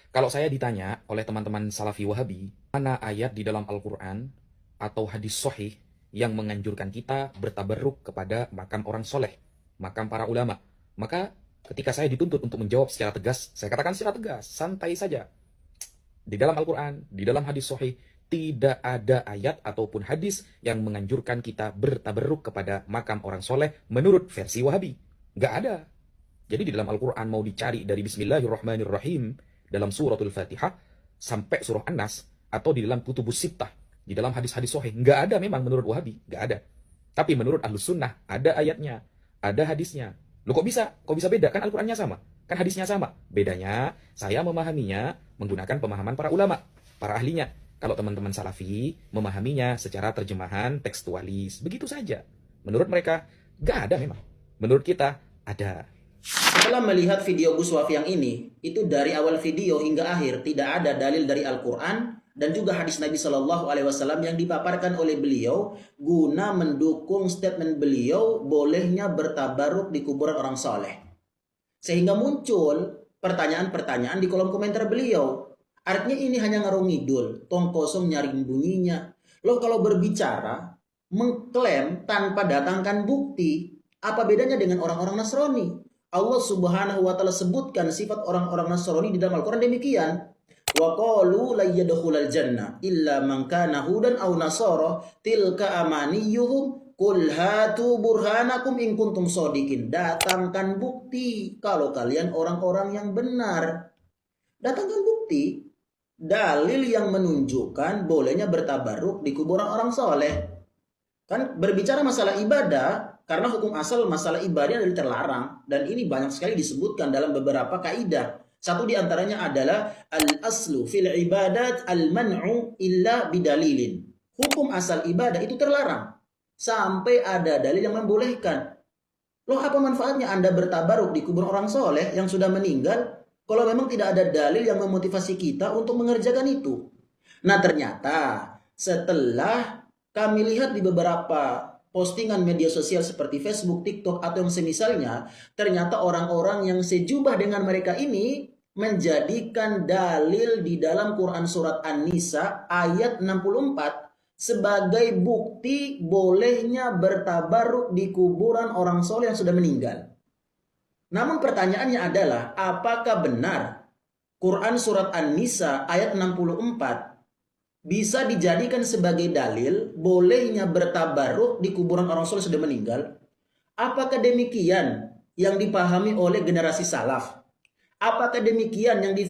Kalau saya ditanya oleh teman-teman Salafi Wahabi, mana ayat di dalam Al-Quran atau hadis sahih yang menganjurkan kita bertabarruk kepada makam orang soleh, makam para ulama, maka ketika saya dituntut untuk menjawab secara tegas, saya katakan secara tegas, santai saja. Di dalam Al-Quran, di dalam hadis sahih, tidak ada ayat ataupun hadis yang menganjurkan kita bertabarruk kepada makam orang soleh menurut versi Wahabi. Nggak ada. Jadi di dalam Al-Quran mau dicari dari Bismillahirrahmanirrahim dalam suratul Fatihah sampai surah An-Nas atau di dalam kutubus sittah, di dalam hadis-hadis sahih, nggak ada memang menurut Wahabi, nggak ada. Tapi menurut Ahlus Sunnah ada ayatnya, ada hadisnya. Lu kok bisa? Kok bisa beda? Kan Al-Qurannya sama, kan hadisnya sama. Bedanya saya memahaminya menggunakan pemahaman para ulama, para ahlinya. Kalau teman-teman Salafi memahaminya secara terjemahan tekstualis, begitu saja. Menurut mereka nggak ada memang. Menurut kita ada. Setelah melihat video Gus Wafi yang ini, itu dari awal video hingga akhir tidak ada dalil dari Al-Quran dan juga hadis Nabi Shallallahu Alaihi Wasallam yang dipaparkan oleh beliau guna mendukung statement beliau bolehnya bertabaruk di kuburan orang soleh. Sehingga muncul pertanyaan-pertanyaan di kolom komentar beliau. Artinya ini hanya ngarung ngidul, tong kosong nyaring bunyinya. Loh kalau berbicara, mengklaim tanpa datangkan bukti, apa bedanya dengan orang-orang Nasrani? Allah Subhanahu wa taala sebutkan sifat orang-orang Nasrani di dalam Al-Qur'an demikian. Wa qalu la yadkhulul jannah illa man kana hudan aw nasara tilka amaniyuhum qul hatu burhanakum in kuntum shodiqin. Datangkan bukti kalau kalian orang-orang yang benar. Datangkan bukti, dalil yang menunjukkan bolehnya bertabaruk di kuburan orang soleh. Kan berbicara masalah ibadah, karena hukum asal masalah ibadah adalah terlarang. Dan ini banyak sekali disebutkan dalam beberapa kaidah. Satu di antaranya adalah al-aslu fil ibadat al-man'u illa bidalilin. Hukum asal ibadah itu terlarang. Sampai ada dalil yang membolehkan. Loh apa manfaatnya Anda bertabaruk di kubur orang soleh yang sudah meninggal kalau memang tidak ada dalil yang memotivasi kita untuk mengerjakan itu? Nah ternyata setelah kami lihat di beberapa postingan media sosial seperti Facebook, TikTok, atau yang semisalnya, ternyata orang-orang yang sejubah dengan mereka ini menjadikan dalil di dalam Quran Surat An-Nisa ayat 64 sebagai bukti bolehnya bertabaruk di kuburan orang soleh yang sudah meninggal. Namun pertanyaannya adalah, apakah benar Quran Surat An-Nisa ayat 64 bisa dijadikan sebagai dalil bolehnya bertabaruk di kuburan orang soleh sudah meninggal? Apakah demikian yang dipahami oleh generasi salaf? Apakah demikian yang